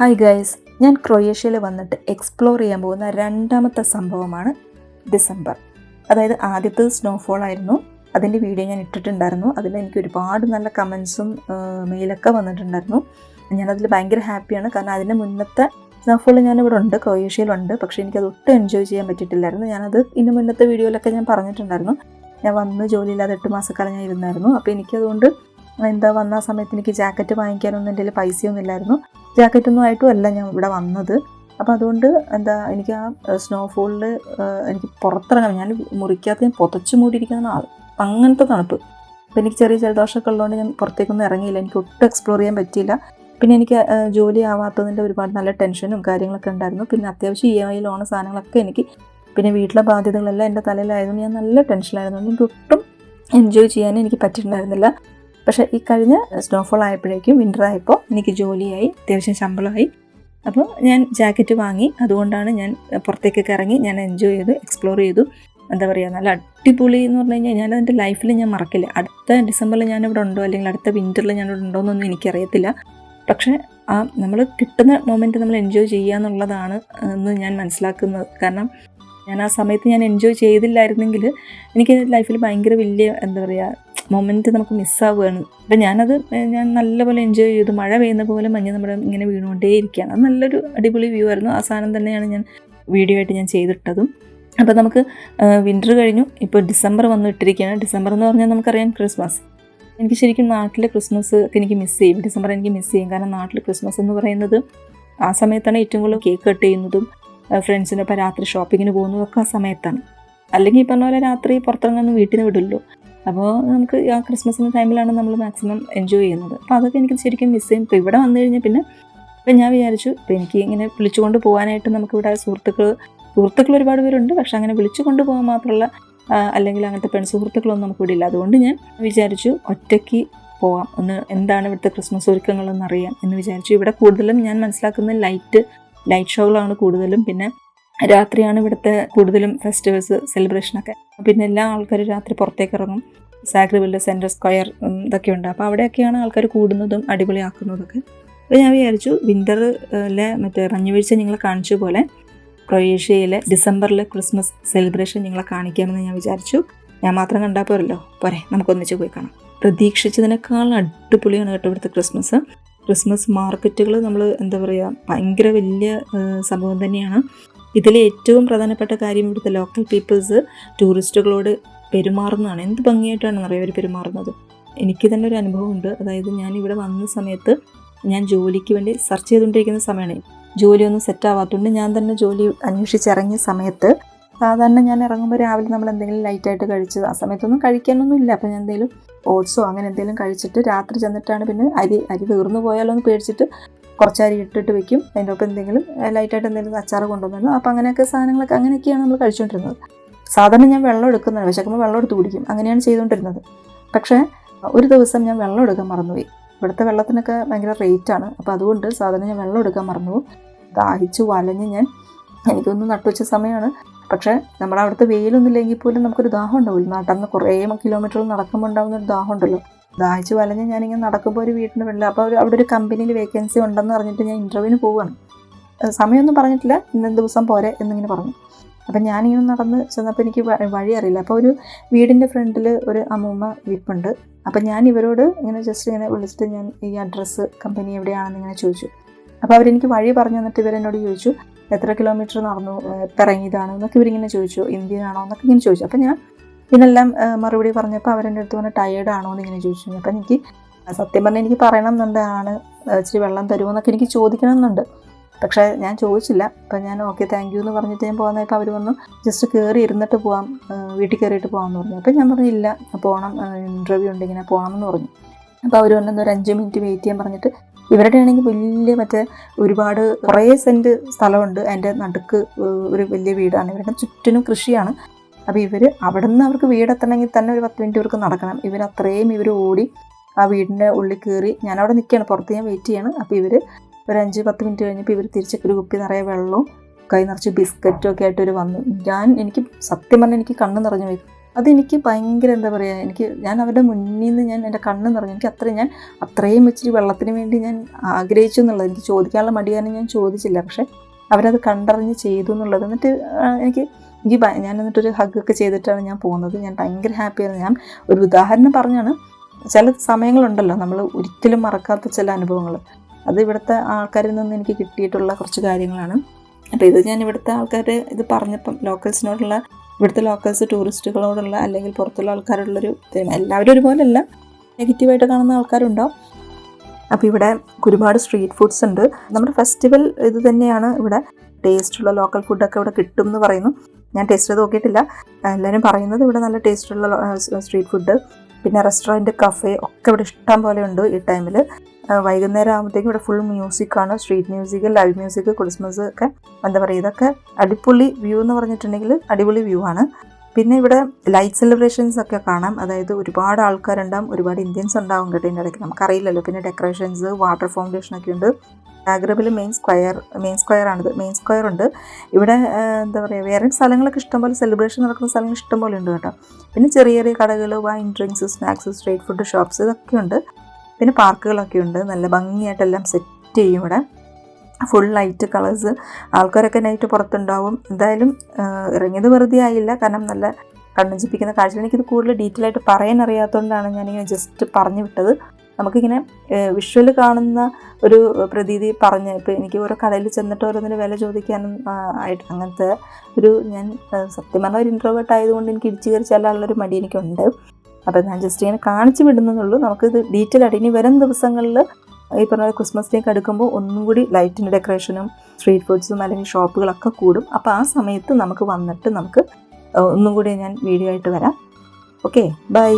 Hi guys, ഞാൻ ക്രൊയേഷ്യയിൽ വന്നിട്ട് explore ചെയ്യാൻ പോകുന്ന രണ്ടാമത്തെ സംഭവമാണ് ഡിസംബർ. അതായത് ആദ്യത്തെ സ്നോഫോൾ ആയിരുന്നു. അതിൻ്റെ വീഡിയോ ഞാൻ ഇട്ടിട്ടുണ്ടായിരുന്നു. അതിൽ എനിക്ക് ഒരുപാട് നല്ല കമൻസും മെയിലൊക്കെ വന്നിട്ടുണ്ടായിരുന്നു. ഞാനതിൽ ഭയങ്കര ഹാപ്പിയാണ്. കാരണം അതിന് മുന്നത്തെ സ്നോഫോൾ ഞാനിവിടെ ഉണ്ട്, ക്രൊയേഷ്യയിലുണ്ട്. പക്ഷേ എനിക്കത് ഒട്ടും എൻജോയ് ചെയ്യാൻ പറ്റിയിട്ടില്ലായിരുന്നു. ഞാനത് ഇതിന് മുന്നത്തെ വീഡിയോയിലൊക്കെ ഞാൻ പറഞ്ഞിട്ടുണ്ടായിരുന്നു. ഞാൻ വന്ന് ജോലിയില്ലാതെ 8 മാസക്കാലം ഞാൻ ഇരുന്നായിരുന്നു. അപ്പോൾ എനിക്കതുകൊണ്ട് വന്ന ആ സമയത്ത് എനിക്ക് ജാക്കറ്റ് വാങ്ങിക്കാനൊന്നും എൻ്റെ കയ്യിൽ പൈസയൊന്നും ഇല്ലായിരുന്നു. ജാക്കറ്റൊന്നും ആയിട്ടും അല്ല ഞാൻ ഇവിടെ വന്നത്. അപ്പോൾ അതുകൊണ്ട് എനിക്ക് ആ സ്നോഫോളിൽ എനിക്ക് പുറത്തിറങ്ങാൻ, ഞാൻ മുറിക്കകത്ത് ഞാൻ പുതച്ചു മൂടിയിരിക്കുന്ന അങ്ങനത്തെ തണുപ്പ്. അപ്പോൾ എനിക്ക് ചെറിയ ജലദോഷമൊക്കെ ഉള്ളതുകൊണ്ട് ഞാൻ പുറത്തേക്കൊന്നും ഇറങ്ങിയില്ല. എനിക്ക് ഒട്ടും എക്സ്പ്ലോർ ചെയ്യാൻ പറ്റിയില്ല. പിന്നെ എനിക്ക് ജോലി ആവാത്തതിൻ്റെ ഒരുപാട് നല്ല ടെൻഷനും കാര്യങ്ങളൊക്കെ ഉണ്ടായിരുന്നു. പിന്നെ അത്യാവശ്യം EMI ലോൺ സാധനങ്ങളൊക്കെ എനിക്ക്, പിന്നെ വീട്ടിലെ ബാധ്യതകളെല്ലാം എൻ്റെ തലയിലായതുകൊണ്ട് ഞാൻ നല്ല ടെൻഷനിലായിരുന്നു. എനിക്ക് ഒട്ടും എൻജോയ് ചെയ്യാൻ എനിക്ക് പറ്റിയിട്ടുണ്ടായിരുന്നില്ല. പക്ഷേ ഈ കഴിഞ്ഞ സ്നോഫോൾ ആയപ്പോഴേക്കും, വിൻ്റർ ആയപ്പോൾ എനിക്ക് ജോലിയായി, അത്യാവശ്യം ശമ്പളമായി. അപ്പോൾ ഞാൻ ജാക്കറ്റ് വാങ്ങി. അതുകൊണ്ടാണ് ഞാൻ പുറത്തേക്കൊക്കെ ഇറങ്ങി, ഞാൻ എൻജോയ് ചെയ്തു, എക്സ്പ്ലോർ ചെയ്തു. നല്ല അടിപൊളി എന്ന് പറഞ്ഞു കഴിഞ്ഞാൽ ഞാനതെൻ്റെ ലൈഫിൽ ഞാൻ മറക്കില്ല. അടുത്ത ഡിസംബറിൽ ഞാനിവിടെ ഉണ്ടോ അല്ലെങ്കിൽ അടുത്ത വിൻ്ററിൽ ഞാനിവിടെ ഉണ്ടോ എന്നൊന്നും എനിക്കറിയത്തില്ല. പക്ഷേ നമ്മൾ കിട്ടുന്ന മൊമെൻറ്റ് നമ്മൾ എൻജോയ് ചെയ്യുക എന്നുള്ളതാണ് എന്ന് ഞാൻ മനസ്സിലാക്കുന്നത്. കാരണം ഞാൻ ആ സമയത്ത് ഞാൻ എൻജോയ് ചെയ്തില്ലായിരുന്നെങ്കിൽ എനിക്ക് ലൈഫിൽ ഭയങ്കര വലിയ മൊമെൻറ്റ് നമുക്ക് മിസ്സാവുകയാണ്. അപ്പം ഞാൻ നല്ലപോലെ എൻജോയ് ചെയ്തു. മഴ പെയ്യുന്ന പോലെ മഞ്ഞ് നമ്മുടെ ഇങ്ങനെ വീണുകൊണ്ടേ ഇരിക്കുകയാണ്. അത് നല്ലൊരു അടിപൊളി വ്യൂ ആയിരുന്നു. ആ സാധനം തന്നെയാണ് ഞാൻ വീഡിയോ ആയിട്ട് ഞാൻ ചെയ്തിട്ടതും. അപ്പോൾ നമുക്ക് വിൻ്റർ കഴിഞ്ഞു, ഇപ്പോൾ ഡിസംബർ വന്നു ഇട്ടിരിക്കുകയാണ്. ഡിസംബർ എന്ന് പറഞ്ഞാൽ നമുക്കറിയാം ക്രിസ്മസ്. എനിക്ക് ശരിക്കും നാട്ടിലെ ക്രിസ്മസ് ഒക്കെ എനിക്ക് മിസ് ചെയ്യും. ഡിസംബർ എനിക്ക് മിസ് ചെയ്യും. കാരണം നാട്ടിൽ ക്രിസ്മസ് എന്ന് പറയുന്നത് ആ സമയത്താണ് ഏറ്റവും കൂടുതൽ കേക്ക് കട്ട് ചെയ്യുന്നതും ഫ്രണ്ട്സിനൊപ്പം രാത്രി ഷോപ്പിങ്ങിന് പോകുന്നതൊക്കെ ആ സമയത്താണ്. അല്ലെങ്കിൽ ഈ പറഞ്ഞ പോലെ രാത്രി പുറത്തിറങ്ങാനൊന്നും വീട്ടിൽ നിന്ന് വിടില്ലല്ലോ. അപ്പോൾ നമുക്ക് ആ ക്രിസ്മസിൻ്റെ ടൈമിലാണ് നമ്മൾ മാക്സിമം എൻജോയ് ചെയ്യുന്നത്. അപ്പോൾ അതൊക്കെ എനിക്ക് ശരിക്കും മിസ് ചെയ്യും. ഇപ്പോൾ ഇവിടെ വന്നു കഴിഞ്ഞാൽ പിന്നെ ഇപ്പം ഞാൻ വിചാരിച്ചു, ഇപ്പോൾ എനിക്ക് ഇങ്ങനെ വിളിച്ചുകൊണ്ട് പോകാനായിട്ട് നമുക്കിവിടെ സുഹൃത്തുക്കൾ ഒരുപാട് പേരുണ്ട്. പക്ഷെ അങ്ങനെ വിളിച്ചു കൊണ്ട് പോകാൻ മാത്രമുള്ള അല്ലെങ്കിൽ അങ്ങനത്തെ പെൺസുഹൃത്തുക്കളൊന്നും നമുക്കിവിടെ ഇല്ല. അതുകൊണ്ട് ഞാൻ വിചാരിച്ചു ഒറ്റയ്ക്ക് പോകാം, എന്താണ് ഇവിടുത്തെ ക്രിസ്മസ് ഒരുക്കങ്ങളെന്ന് അറിയാം എന്ന് വിചാരിച്ചു. ഇവിടെ കൂടുതലും ഞാൻ മനസ്സിലാക്കുന്നത് ലൈറ്റ് ഷോകളാണ് കൂടുതലും. പിന്നെ രാത്രിയാണ് ഇവിടുത്തെ കൂടുതലും ഫെസ്റ്റിവൽസ്, സെലിബ്രേഷനൊക്കെ. പിന്നെ എല്ലാ ആൾക്കാരും രാത്രി പുറത്തേക്ക് ഇറങ്ങും. സാക്രിവില്ല്, സെൻട്രൽ സ്ക്വയർ ഇതൊക്കെ ഉണ്ട്. അപ്പോൾ അവിടെയൊക്കെയാണ് ആൾക്കാർ കൂടുന്നതും അടിപൊളിയാക്കുന്നതൊക്കെ. അപ്പോൾ ഞാൻ വിചാരിച്ചു വിൻ്ററിലെ മഞ്ഞുവീഴ്ച നിങ്ങളെ കാണിച്ച പോലെ ക്രൊയേഷ്യയിലെ ഡിസംബറിലെ ക്രിസ്മസ് സെലിബ്രേഷൻ നിങ്ങളെ കാണിക്കാമെന്ന് ഞാൻ വിചാരിച്ചു. ഞാൻ മാത്രം കണ്ടാൽ പോരെ, നമുക്കൊന്നിച്ച് പോയി കാണാം. പ്രതീക്ഷിച്ചതിനേക്കാൾ അടിപൊളിയാണ് കേട്ടോ ഇവിടുത്തെ ക്രിസ്മസ് മാർക്കറ്റുകൾ. നമ്മൾ ഭയങ്കര വലിയ സംഭവം തന്നെയാണ്. ഇതിലെ ഏറ്റവും പ്രധാനപ്പെട്ട കാര്യം ഇവിടുത്തെ ലോക്കൽ പീപ്പിൾസ് ടൂറിസ്റ്റുകളോട് പെരുമാറുന്നതാണ്. എന്ത് ഭംഗിയായിട്ടാണെന്ന് അറിയാം അവർ പെരുമാറുന്നത്. എനിക്ക് തന്നെ ഒരു അനുഭവമുണ്ട്. അതായത് ഞാൻ ഇവിടെ വന്ന സമയത്ത് ഞാൻ ജോലിക്ക് വേണ്ടി സെർച്ച് ചെയ്തുകൊണ്ടിരിക്കുന്ന സമയമാണ്. ജോലിയൊന്നും സെറ്റാവാത്തതുകൊണ്ട് ഞാൻ തന്നെ ജോലി അന്വേഷിച്ചിറങ്ങിയ സമയത്ത് സാധാരണ ഞാൻ ഇറങ്ങുമ്പോൾ രാവിലെ നമ്മൾ എന്തെങ്കിലും ലൈറ്റായിട്ട് കഴിച്ച്, ആ സമയത്തൊന്നും കഴിക്കാനൊന്നും ഇല്ല. അപ്പോൾ ഞാൻ എന്തെങ്കിലും ഓട്സോ അങ്ങനെ എന്തെങ്കിലും കഴിച്ചിട്ട് രാത്രി ചെന്നിട്ടാണ് പിന്നെ അരി തീർന്നു പോയാലോ എന്ന് പേടിച്ചിട്ട് കുറച്ച് അരി ഇട്ടിട്ട് വെക്കും. അതിൻ്റെ ഒപ്പം എന്തെങ്കിലും ലൈറ്റായിട്ട് എന്തെങ്കിലും അച്ചാറ് കൊണ്ടുവന്നു. അപ്പോൾ അങ്ങനെയൊക്കെ സാധനങ്ങളൊക്കെ അങ്ങനെയൊക്കെയാണ് നമ്മൾ കഴിച്ചുകൊണ്ടിരുന്നത്. സാധാരണ ഞാൻ വെള്ളം എടുക്കുന്നത്, വിശക്കുമ്പോൾ വെള്ളം എടുത്ത് കുടിക്കും, അങ്ങനെയാണ് ചെയ്തുകൊണ്ടിരുന്നത്. പക്ഷേ ഒരു ദിവസം ഞാൻ വെള്ളം എടുക്കാൻ മറന്നുപോയി. ഇവിടുത്തെ വെള്ളത്തിനൊക്കെ ഭയങ്കര റേറ്റാണ്. അപ്പോൾ അതുകൊണ്ട് സാധാരണ ഞാൻ വെള്ളം എടുക്കാൻ മറന്നുപോകും. ദാഹിച്ച് വലഞ്ഞ് എനിക്കൊന്ന് നട്ടുവെച്ച സമയമാണ്. പക്ഷേ നമ്മുടെ അവിടുത്തെ വെയിലൊന്നും ഇല്ലെങ്കിൽ പോലും നമുക്കൊരു ദാഹം ഉണ്ടാവില്ല. നാട്ടിൽ കുറേ കിലോമീറ്ററുകൾ നടക്കുമ്പോൾ ഉണ്ടാകുന്ന ഒരു ദാഹം ഉണ്ടല്ലോ. ദാഹിച്ച് വലഞ്ഞ് ഞാനിങ്ങനെ നടക്കുമ്പോൾ ഒരു വീട്ടിൻ്റെ വെള്ളം, അപ്പോൾ അവിടെ ഒരു കമ്പനിയിൽ വേക്കൻസി ഉണ്ടെന്ന് പറഞ്ഞിട്ട് ഞാൻ ഇൻ്റർവ്യൂവിന് പോവുകയാണ്. സമയമൊന്നും പറഞ്ഞിട്ടില്ല, ഇന്ന ദിവസം പോരെ എന്നിങ്ങനെ പറഞ്ഞു. അപ്പം ഞാനിങ്ങനെ നടന്ന് ചെന്നപ്പോൾ എനിക്ക് വഴി അറിയില്ല. അപ്പോൾ ഒരു വീടിൻ്റെ ഫ്രണ്ടിൽ ഒരു അമ്മൂമ്മ വിപ്പുണ്ട്. അപ്പം ഞാൻ ഇവരോട് ജസ്റ്റ് ഇങ്ങനെ വിളിച്ചിട്ട് ഞാൻ ഈ അഡ്രസ്സ് കമ്പനി എവിടെയാണെന്ന് ഇങ്ങനെ ചോദിച്ചു. അപ്പോൾ അവരെനിക്ക് വഴി പറഞ്ഞു തന്നിട്ട് ഇവരെന്നോട് ചോദിച്ചു എത്ര കിലോമീറ്റർ നടന്നു, ഇറങ്ങിയതാണ് എന്നൊക്കെ ഇവരിങ്ങനെ ചോദിച്ചു. ഇന്ത്യൻ ആണോ എന്നൊക്കെ ഇങ്ങനെ ചോദിച്ചു. അപ്പം ഞാൻ ഇതിനെല്ലാം മറുപടി പറഞ്ഞപ്പോൾ അവരെൻ്റെ അടുത്ത് പറഞ്ഞാൽ ടയേർഡ് ആണോ എന്നിങ്ങനെ ചോദിച്ചു. അപ്പം എനിക്ക് സത്യം പറഞ്ഞാൽ എനിക്ക് പറയണം എന്നുണ്ട്, ഇച്ചിരി വെള്ളം തരുമോ എന്നൊക്കെ എനിക്ക് ചോദിക്കണം എന്നുണ്ട്. പക്ഷേ ഞാൻ ചോദിച്ചില്ല. അപ്പം ഞാൻ ഓക്കെ താങ്ക് യു എന്ന് പറഞ്ഞിട്ട് ഞാൻ പോകുന്നപ്പോൾ അവർ വന്നു ജസ്റ്റ് കയറി ഇരുന്നിട്ട് പോകാം, വീട്ടിൽ കയറിയിട്ട് പോകാമെന്ന് പറഞ്ഞു. അപ്പം ഞാൻ പറഞ്ഞില്ല, പോകണം, ഇൻ്റർവ്യൂ ഉണ്ട്, ഇങ്ങനെ പോകണമെന്ന് പറഞ്ഞു. അപ്പോൾ അവർ വന്നൊരു 5 മിനിറ്റ് വെയിറ്റ് ചെയ്യാൻ പറഞ്ഞിട്ട്, ഇവരുടെ ആണെങ്കിൽ വലിയ ഒരുപാട് കുറേ സെൻറ്റ് സ്ഥലമുണ്ട്. അതിൻ്റെ നടുക്ക് ഒരു വലിയ വീടാണ്. ഇവരുടെ ചുറ്റിനും കൃഷിയാണ്. അപ്പോൾ ഇവർ അവിടെ നിന്ന് അവർക്ക് വീടെത്തണമെങ്കിൽ തന്നെ ഒരു 10 മിനിറ്റ് ഇവർക്ക് നടക്കണം. ഇവർ ഓടി ആ വീടിൻ്റെ ഉള്ളിൽ കയറി, ഞാനവിടെ നിൽക്കുകയാണ്, പുറത്ത് ഞാൻ വെയിറ്റ് ചെയ്യാണ്. അപ്പോൾ ഇവർ ഒരു 5-10 മിനിറ്റ് കഴിഞ്ഞപ്പോൾ ഇവർ തിരിച്ച് ഒരു കുപ്പി നിറയെ വെള്ളവും കൈ നിറച്ച് ബിസ്ക്കറ്റും ഒക്കെ ആയിട്ട് വന്നു. എനിക്ക് സത്യം പറഞ്ഞാൽ എനിക്ക് കണ്ണ് നിറഞ്ഞു പോയി. അതെനിക്ക് ഭയങ്കര എന്താ പറയുക, ഞാൻ അവരുടെ മുന്നിൽ നിന്ന് എൻ്റെ കണ്ണ് നിറഞ്ഞു. ഞാൻ അത്രയും വെച്ചിട്ട് വെള്ളത്തിന് വേണ്ടി ഞാൻ ആഗ്രഹിച്ചു എന്നുള്ളത്. എനിക്ക് ചോദിക്കാനുള്ള മടിയാനും ഞാൻ ചോദിച്ചില്ല, പക്ഷേ അവരത് കണ്ടറിഞ്ഞ് ചെയ്തു എന്നുള്ളത്. ഞാൻ എന്നിട്ടൊരു ഹഗ്ഗൊക്കെ ചെയ്തിട്ടാണ് ഞാൻ പോകുന്നത്. ഞാൻ ഭയങ്കര ഹാപ്പിയായിരുന്നു. ഞാൻ ഒരു ഉദാഹരണം പറഞ്ഞാണ്. ചില സമയങ്ങളുണ്ടല്ലോ നമ്മൾ ഒരിക്കലും മറക്കാത്ത ചില അനുഭവങ്ങൾ, അത് ഇവിടുത്തെ ആൾക്കാരിൽ നിന്ന് എനിക്ക് കിട്ടിയിട്ടുള്ള കുറച്ച് കാര്യങ്ങളാണ്. അപ്പോൾ ഇത് ഞാൻ ഇവിടുത്തെ ആൾക്കാർ ഇത് പറഞ്ഞപ്പം ലോക്കൽസിനോടുള്ള, ഇവിടുത്തെ ലോക്കൽസ് ടൂറിസ്റ്റുകളോടുള്ള അല്ലെങ്കിൽ പുറത്തുള്ള ആൾക്കാരുള്ളൊരു, എല്ലാവരും ഒരുപോലെയല്ല, നെഗറ്റീവായിട്ട് കാണുന്ന ആൾക്കാരുണ്ടാവും. അപ്പോൾ ഇവിടെ ഒരുപാട് സ്ട്രീറ്റ് ഫുഡ്സ് ഉണ്ട്. നമ്മുടെ ഫെസ്റ്റിവൽ ഇത് തന്നെയാണ്. ഇവിടെ ടേസ്റ്റുള്ള ലോക്കൽ ഫുഡൊക്കെ ഇവിടെ കിട്ടും എന്ന് പറയുന്നു. ഞാൻ ടേസ്റ്റ് ചെയ്ത് നോക്കിയിട്ടില്ല. എല്ലാവരും പറയുന്നത് ഇവിടെ നല്ല ടേസ്റ്റുള്ള സ്ട്രീറ്റ് ഫുഡ്, പിന്നെ റെസ്റ്റോറൻറ്റ്, കഫേ ഒക്കെ ഇവിടെ ഇഷ്ടം പോലെ ഉണ്ട് ഈ ടൈമിൽ. വൈകുന്നേരം ആകുമ്പോഴത്തേക്കും ഇവിടെ ഫുൾ മ്യൂസിക്കാണ്, street music, live music, Christmas ഒക്കെ എന്താ പറയുക, ഇതൊക്കെ അടിപൊളി വ്യൂ എന്ന് പറഞ്ഞിട്ടുണ്ടെങ്കിൽ അടിപൊളി വ്യൂ ആണ്. പിന്നെ ഇവിടെ ലൈറ്റ് സെലിബ്രേഷൻസ് ഒക്കെ കാണാം. അതായത് ഒരുപാട് ആൾക്കാരുണ്ടാവും, ഒരുപാട് ഇന്ത്യൻസ് ഉണ്ടാവും കേട്ടോ ഇതിൻ്റെ ഇടയ്ക്ക്, നമുക്കറിയില്ലല്ലോ. പിന്നെ ഡെക്കറേഷൻസ്, വാട്ടർ ഫൗണ്ടേഷനൊക്കെ ഉണ്ട്. സാഗ്രബിൽ മെയിൻ സ്ക്വയർ ഉണ്ട്. ഇവിടെ എന്താ പറയുക, വേറെ സ്ഥലങ്ങളൊക്കെ ഇഷ്ടംപോലെ, സെലിബ്രേഷൻ നടക്കുന്ന സ്ഥലങ്ങൾ ഇഷ്ടംപോലെ ഉണ്ട് കേട്ടോ. പിന്നെ ചെറിയ ചെറിയ കടകൾ, wine, drinks, snacks, street food shops ഇതൊക്കെ ഉണ്ട്. പിന്നെ പാർക്കുകളൊക്കെ ഉണ്ട്. നല്ല ഭംഗിയായിട്ടെല്ലാം സെറ്റ് ചെയ്യും ഇവിടെ. Full light colours. ആൾക്കാരൊക്കെ നൈറ്റ് പുറത്തുണ്ടാവും. എന്തായാലും ഇറങ്ങിയത് വെറുതെ ആയില്ല, കാരണം നല്ല കണ്ണഞ്ചിപ്പിക്കുന്ന കാഴ്ച. എനിക്കിത് കൂടുതൽ ഡീറ്റെയിൽ ആയിട്ട് പറയാൻ അറിയാത്തതുകൊണ്ടാണ് ഞാനിങ്ങനെ ജസ്റ്റ് പറഞ്ഞു വിട്ടത്. നമുക്കിങ്ങനെ വിഷ്വൽ കാണുന്ന ഒരു പ്രതീതി പറഞ്ഞ്, ഇപ്പോൾ എനിക്ക് ഓരോ കടയിൽ ചെന്നിട്ട് ഓരോന്നിന് വില ചോദിക്കാനും ആയിട്ട് അങ്ങനത്തെ ഞാൻ സത്യം പറഞ്ഞ ഒരു ഇൻട്രോവേർട്ട് ആയതുകൊണ്ട് എനിക്ക് ഇടിച്ചു കയറി ചെല്ലാനുള്ളൊരു മടി എനിക്കുണ്ട്. അപ്പോൾ ഞാൻ ജസ്റ്റ് ഇങ്ങനെ കാണിച്ചു വിടുന്നതുള്ളൂ. നമുക്കിത് ഡീറ്റെയിൽ ആയിട്ട് ഇനി വരും ദിവസങ്ങളിൽ ഈ പറഞ്ഞ ക്രിസ്മസിലേക്ക് അടുക്കുമ്പോൾ ഒന്നും കൂടി ലൈറ്റിൻ്റെ ഡെക്കറേഷനും സ്ട്രീറ്റ് ഫുഡ്സും അല്ലെങ്കിൽ ഷോപ്പുകളൊക്കെ കൂടും. അപ്പോൾ ആ സമയത്ത് നമുക്ക് വന്നിട്ട് നമുക്ക് ഒന്നും കൂടി ഞാൻ വീഡിയോ ആയിട്ട് വരാം. Okay, by.